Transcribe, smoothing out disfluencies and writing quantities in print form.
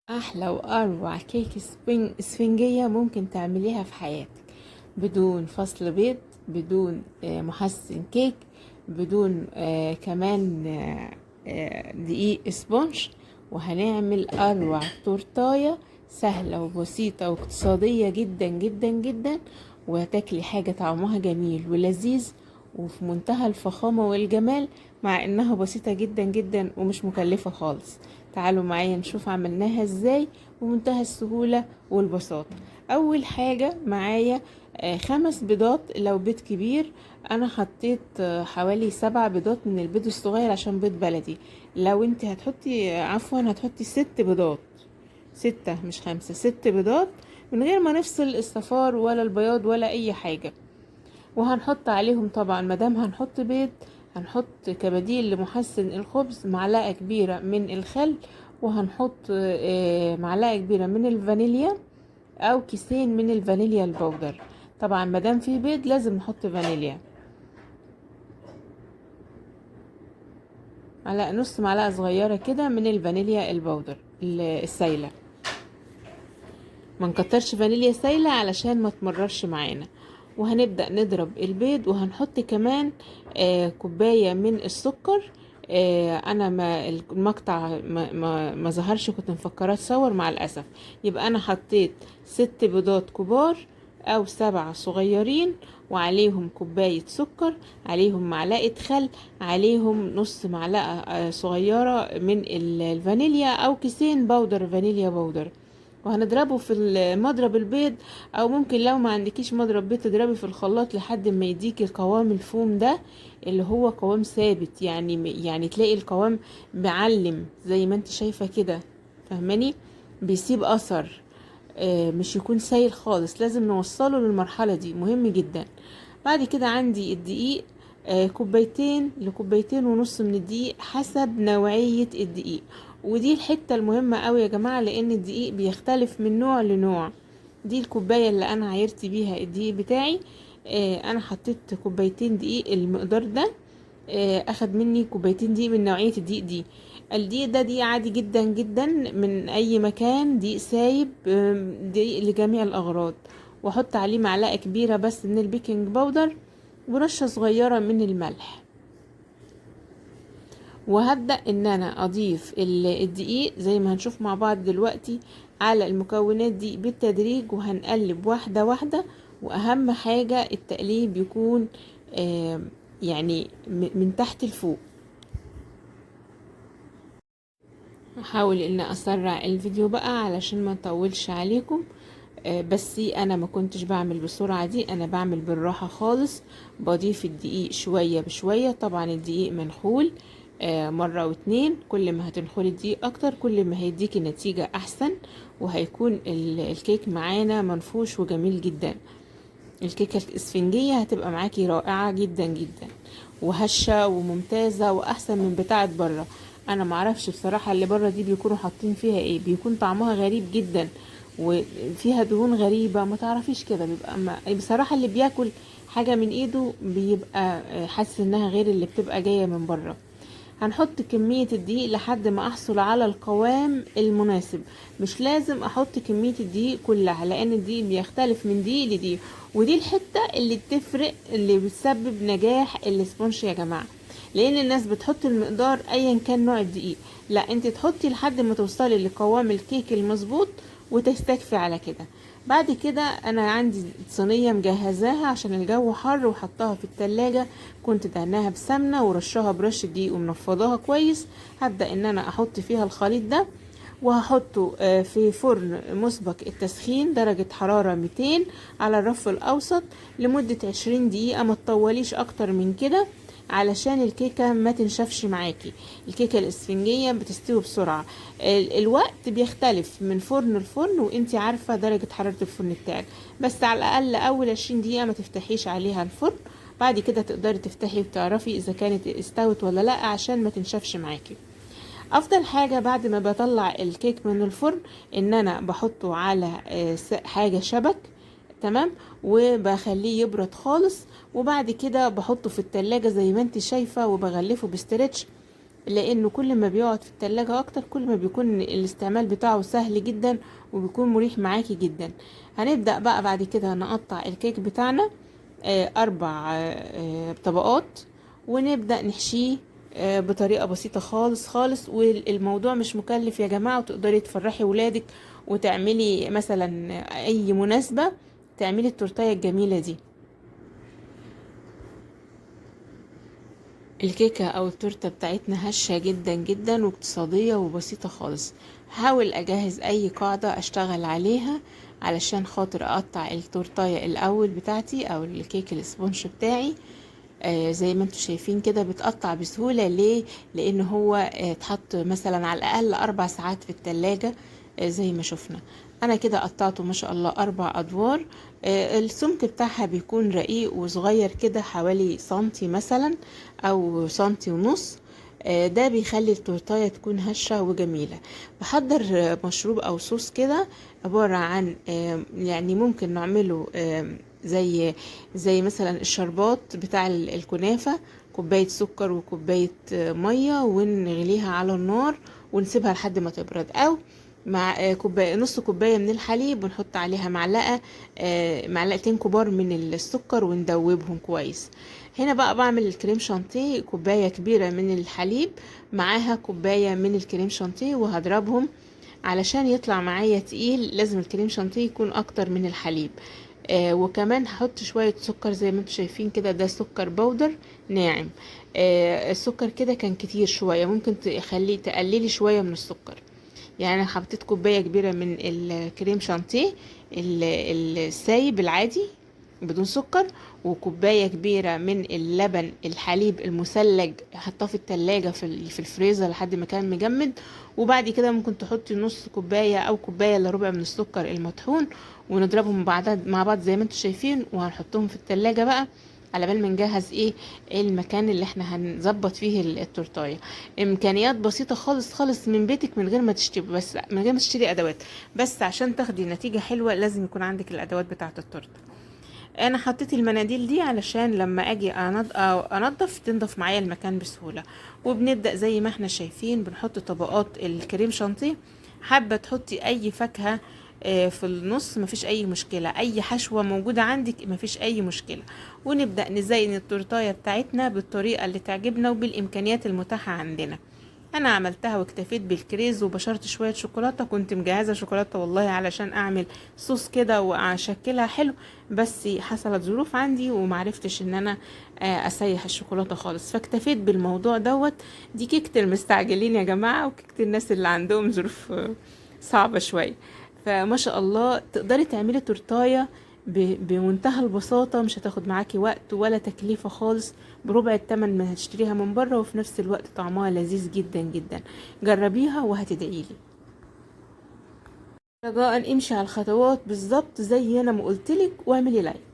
احلى واروع كيك اسفنجية ممكن تعمليها في حياتك، بدون فصل بيض، بدون محسن كيك، بدون كمان دقيق اسبونج. وهنعمل اروع تورتاية سهلة وبسيطة واقتصادية جدا جدا جدا، وهتاكلي حاجة طعمها جميل ولذيذ وفي منتهى الفخامة والجمال، مع انها بسيطة جدا جدا ومش مكلفة خالص. تعالوا معايا نشوف عملناها ازاي بمنتهى السهولة والبساطة. اول حاجة معايا 5 بيضات لو بيض كبير. انا حطيت حوالي 7 بيضات من البيض الصغير عشان بيض بلدي. لو انت هتحطي هتحطي 6 بيضات، 6 مش 5، 6 بيضات من غير ما نفصل الصفار ولا البياض ولا اي حاجة. وهنحط عليهم طبعا مادام هنحط بيض، هنحط كبديل لمحسن الخبز معلقة كبيرة من الخل، وهنحط معلقة كبيرة من الفانيليا او كيسين من الفانيليا البودر. طبعا مادام في بيض لازم نحط فانيليا. نص معلقة صغيرة كده من الفانيليا البودر السايلة. ما نكترش فانيليا سايلة علشان ما تمررش معانا. وهنبدأ نضرب البيض، وهنحط كمان كوباية من السكر. انا ما المقطع ما ظهرش، كنت مفكرة اتصور مع الاسف. يبقى انا حطيت 6 بيضات كبار او 7 صغيرين، وعليهم كوباية سكر، عليهم معلقة خل، عليهم نص معلقة صغيرة من الفانيليا او كيسين بودر فانيليا بودر. وهنضربه في مضرب البيض، او ممكن لو ما عندكيش مضرب بيض تضربي في الخلاط لحد ما يديكي قوام الفوم ده، اللي هو قوام ثابت، يعني تلاقي القوام معلم زي ما انت شايفة كده. فاهماني؟ بيسيب اثر، مش يكون سايل خالص. لازم نوصله للمرحلة دي، مهم جدا. بعد كده عندي الدقيق، كوبايتين لكوبايتين ونص من الدقيق حسب نوعية الدقيق. ودي الحتة المهمة قوي يا جماعة، لان الدقيق بيختلف من نوع لنوع. دي الكوباية اللي انا عايرت بيها الدقيق بتاعي. انا حطيت كوبايتين دقيق المقدار ده. اخد مني كوبايتين دقيق من نوعية الدقيق دي. الدقيق ده دقيق عادي جدا جدا من اي مكان، دقيق سايب، دقيق لجميع الاغراض. واحط عليه معلقة كبيرة بس من البيكنج باودر، ورشة صغيرة من الملح. وهبدأ ان انا اضيف الدقيق زي ما هنشوف مع بعض دلوقتي على المكونات دي بالتدريج، وهنقلب واحدة واحدة. واهم حاجة التقليب يكون يعني من تحت لفوق. هحاول ان اسرع الفيديو بقى علشان ما اطولش عليكم. بس انا ما كنتش بعمل بالسرعة دي، انا بعمل بالراحة خالص. بضيف الدقيق شوية بشوية. طبعا الدقيق منخول مرة واتنين. كل ما هتنخلي الدقيق اكتر كل ما هيديكي نتيجة احسن، وهيكون الكيك معانا منفوش وجميل جدا. الكيكة الاسفنجية هتبقى معاكي رائعة جدا جدا، وهشة وممتازة واحسن من بتاعة بره. انا معرفش بصراحة اللي بره دي بيكونوا حاطين فيها ايه، بيكون طعمها غريب جدا وفيها دهون غريبة، ما تعرفيش كده. بيبقى بصراحة اللي بياكل حاجة من ايده بيبقى حاسس انها غير اللي بتبقى جاية من بره. هنحط كمية الدقيق لحد ما احصل على القوام المناسب. مش لازم احط كمية الدقيق كلها، لان الدقيق بيختلف من دقيق لدقيق. ودي الحتة اللي بتفرق، اللي بتسبب نجاح الاسبونش يا جماعة. لان الناس بتحط المقدار ايا كان نوع الدقيق، لا انت تحطي لحد ما توصلي لقوام الكيك المظبوط وتستكفي على كده. بعد كده انا عندي صينيه مجهزاها عشان الجو حر وحطها في التلاجة. كنت دهناها بسمنه ورشها برش دقيق ومنفضاها كويس. هبدا ان انا احط فيها الخليط ده، وهحطه في فرن مسبق التسخين درجة حرارة 200 على الرف الأوسط لمدة 20 دقيقة. ما تطوليش أكتر من كده علشان الكيكة ما تنشفش معاكي. الكيكة الاسفنجية بتستوي بسرعة. الوقت بيختلف من فرن لفرن، وانتي عارفة درجة حرارة الفرن بتاعك. بس على الأقل أول 20 دقيقة ما تفتحيش عليها الفرن. بعد كده تقدري تفتحي وتعرفي إذا كانت استوت ولا لأ عشان ما تنشفش معاكي. افضل حاجة بعد ما بطلع الكيك من الفرن ان انا بحطه على حاجة شبك، تمام، وبخليه يبرد خالص. وبعد كده بحطه في التلاجة زي ما انت شايفة، وبغلفه بستريتش لانه كل ما بيقعد في التلاجة اكتر كل ما بيكون الاستعمال بتاعه سهل جدا وبيكون مريح معاكي جدا. هنبدأ بقى بعد كده نقطع الكيك بتاعنا 4 طبقات، ونبدأ نحشيه بطريقة بسيطة خالص خالص. والموضوع مش مكلف يا جماعة، وتقدري تفرحي ولادك وتعملي مثلا اي مناسبة تعملي التورتاية الجميلة دي. الكيكة او التورتة بتاعتنا هشة جدا جدا واقتصادية وبسيطة خالص. هحاول اجهز اي قاعدة اشتغل عليها علشان خاطر اقطع التورتاية الاول بتاعتي او الكيك الاسبونج بتاعي. زي ما انتم شايفين كده بتقطع بسهولة. ليه؟ لان هو اتحط مثلا على الاقل 4 ساعات في التلاجة. زي ما شفنا انا كده قطعته ما شاء الله 4 ادوار. السمك بتاعها بيكون رقيق وصغير كده حوالي سنتي مثلا او سنتي ونص. ده بيخلي التورتاية تكون هشة وجميلة. بحضر مشروب او صوص كده عبارة عن يعني ممكن نعمله زي مثلا الشربات بتاع الكنافة، كوباية سكر وكوباية مية ونغليها على النار ونسيبها لحد ما تبرد، او مع كوباية نص كوباية من الحليب ونحط عليها معلقتين كبار من السكر وندوبهم كويس. هنا بقى بعمل الكريم شانتيه، كوباية كبيرة من الحليب معاها كوباية من الكريم شانتيه وهضربهم علشان يطلع معايا تقيل. لازم الكريم شانتيه يكون اكتر من الحليب. وكمان هحط شوية سكر زي ما انتم شايفين كده، ده سكر بودر ناعم. السكر كده كان كتير شوية، ممكن تقللي شوية من السكر. يعني انا حطيت كوباية كبيرة من الكريم شانتيه السايب العادي بدون سكر، وكوباية كبيرة من اللبن الحليب المثلج حطاه في التلاجة في الفريزر لحد ما كان مجمد. وبعد كده ممكن تحطي نص كوباية او كوباية الا ربع من السكر المطحون، ونضربهم مع بعض زي ما انتم شايفين، وهنحطهم في التلاجة بقى على بال ما نجهز المكان اللي احنا هنظبط فيه التورتايه. امكانيات بسيطه خالص خالص من بيتك، من غير ما تشتري، بس من غير ما تشتري ادوات. بس عشان تاخدي نتيجه حلوه لازم يكون عندك الادوات بتاعه التورته. انا حطيت المناديل دي علشان لما اجي انضف تنضف معايا المكان بسهوله. وبنبدا زي ما احنا شايفين بنحط طبقات الكريم شانتيه. حابه تحطي اي فاكهه في النص مفيش اي مشكله، اي حشوه موجوده عندك مفيش اي مشكله. ونبدا نزين التورتايه بتاعتنا بالطريقه اللي تعجبنا وبالامكانيات المتاحه عندنا. انا عملتها واكتفيت بالكريز وبشرت شويه شوكولاته، كنت مجهزه شوكولاته والله علشان اعمل صوص كده واشكلها حلو، بس حصلت ظروف عندي ومعرفتش ان انا اسيح الشوكولاته خالص، فاكتفيت بالموضوع دوت. دي كيكه المستعجلين يا جماعه، وكيكه الناس اللي عندهم ظروف صعبه شويه. فما شاء الله تقدري تعملي تورتايه بمنتهى البساطة، مش هتاخد معاكي وقت ولا تكلفة خالص، بربع التمن ما هتشتريها من بره، وفي نفس الوقت طعمها لذيذ جدا جدا. جربيها وهتدعيلي. رجاء امشي على الخطوات بالظبط زي انا ما قلتلك واعملي لايك.